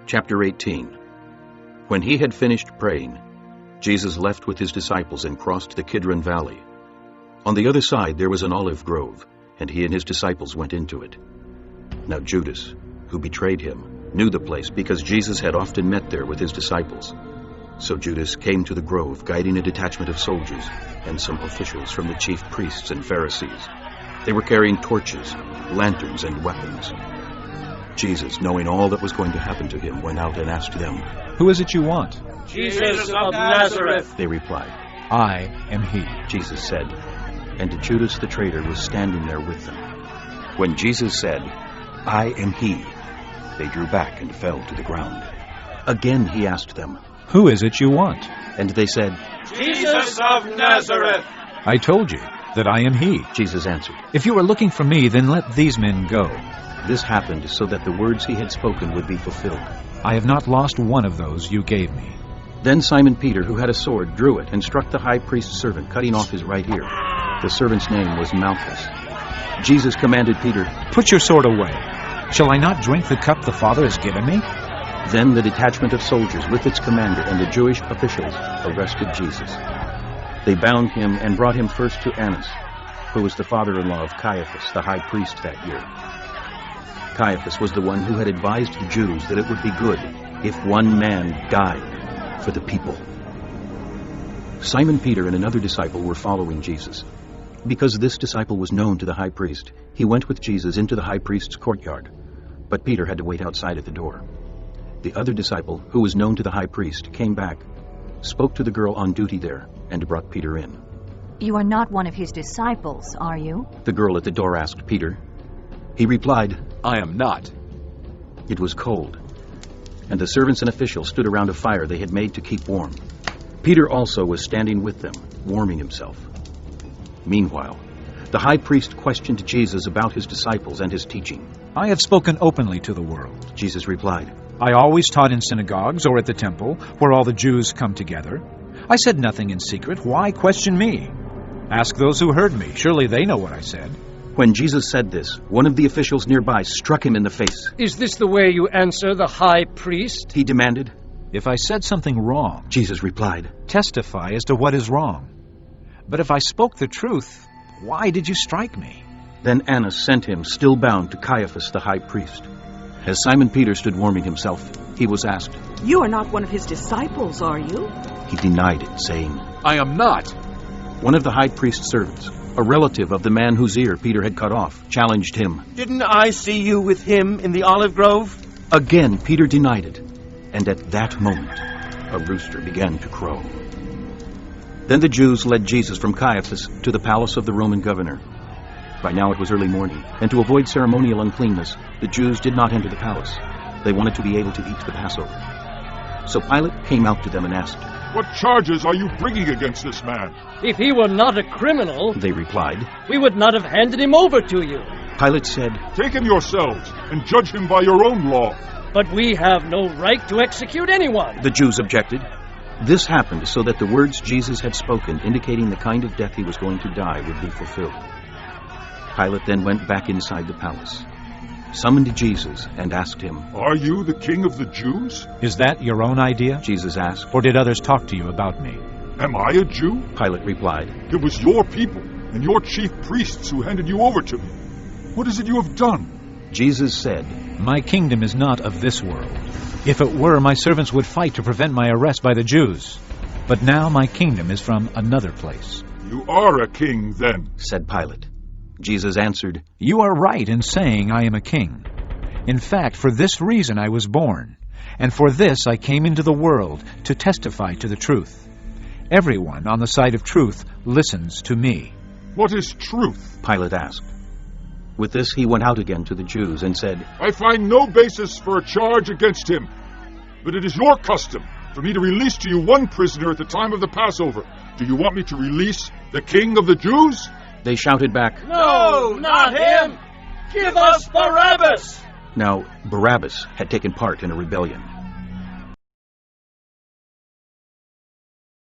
Chapter 18. When he had finished praying, Jesus left with his disciples and crossed the Kidron Valley. On the other side there was an olive grove, and he and his disciples went into it. Now Judas, who betrayed him, knew the place because Jesus had often met there with his disciples. So Judas came to the grove, guiding a detachment of soldiers and some officials from the chief priests and Pharisees. They were carrying torches, lanterns, and weapons. Jesus, knowing all that was going to happen to him, went out and asked them, "Who is it you want?" "Jesus of Nazareth," they replied. "I am he," Jesus said, and Judas the traitor was standing there with them. When Jesus said, "I am he," they drew back and fell to the ground. Again he asked them, "Who is it you want?" And they said, "Jesus of Nazareth." "I told you that I am he." Jesus answered. "If you are looking for me, then let these men go." This happened so that the words he had spoken would be fulfilled. "I have not lost one of those you gave me." Then Simon Peter, who had a sword, drew it and struck the high priest's servant, cutting off his right ear. The servant's name was Malchus. Jesus commanded Peter, "Put your sword away. Shall I not drink the cup the Father has given me?" Then the detachment of soldiers with its commander and the Jewish officials arrested Jesus. They bound him and brought him first to Annas, who was the father-in-law of Caiaphas, the high priest that year. Caiaphas was the one who had advised the Jews that it would be good if one man died for the people. Simon Peter and another disciple were following Jesus. Because this disciple was known to the high priest, he went with Jesus into the high priest's courtyard, but Peter had to wait outside at the door. The other disciple, who was known to the high priest, came back, spoke to the girl on duty there, and brought Peter in. "You are not one of his disciples, are you?" The girl at the door asked Peter. He replied, "I am not." It was cold, and the servants and officials stood around a fire they had made to keep warm. Peter also was standing with them, warming himself. Meanwhile, the high priest questioned Jesus about his disciples and his teaching. "I have spoken openly to the world," Jesus replied. "I always taught in synagogues or at the temple, where all the Jews come together. I said nothing in secret. Why question me? Ask those who heard me. Surely they know what I said." When Jesus said this, one of the officials nearby struck him in the face. "Is this the way you answer the high priest?" He demanded. "If I said something wrong," Jesus replied, "testify as to what is wrong. But if I spoke the truth, why did you strike me?" Then Annas sent him, still bound, to Caiaphas the high priest. As Simon Peter stood warming himself, he was asked, "You are not one of his disciples, are you?" He denied it, saying, "I am not." One of the high priest's servants, a relative of the man whose ear Peter had cut off, challenged him. "Didn't I see you with him in the olive grove?" Again Peter denied it, and at that moment a rooster began to crow. Then the Jews led Jesus from Caiaphas to the palace of the Roman governor. By now it was early morning, and to avoid ceremonial uncleanness, the Jews did not enter the palace. They wanted to be able to eat the Passover. So Pilate came out to them and asked, "What charges are you bringing against this man?" "If he were not a criminal," they replied, "we would not have handed him over to you. Pilate said, "Take him yourselves and judge him by your own law." But we have no right to execute anyone." The Jews objected. This happened so that the words Jesus had spoken, indicating the kind of death he was going to die, would be fulfilled. Pilate then went back inside the palace, summoned Jesus, and asked him, "Are you the king of the Jews?" "Is that your own idea?" Jesus asked. "Or did others talk to you about me?" "Am I a Jew?" Pilate replied. "It was your people and your chief priests who handed you over to me. What is it you have done?" Jesus said, "My kingdom is not of this world. If it were, my servants would fight to prevent my arrest by the Jews. But now my kingdom is from another place." "You are a king, then," said Pilate. Jesus answered, "You are right in saying I am a king. In fact, for this reason I was born, and for this I came into the world, to testify to the truth. Everyone on the side of truth listens to me." "What is truth?" Pilate asked. With this he went out again to the Jews and said, "I find no basis for a charge against him. But it is your custom for me to release to you one prisoner at the time of the Passover. Do you want me to release the king of the Jews?" They shouted back, "No, not him! Give us Barabbas!" Now Barabbas had taken part in a rebellion.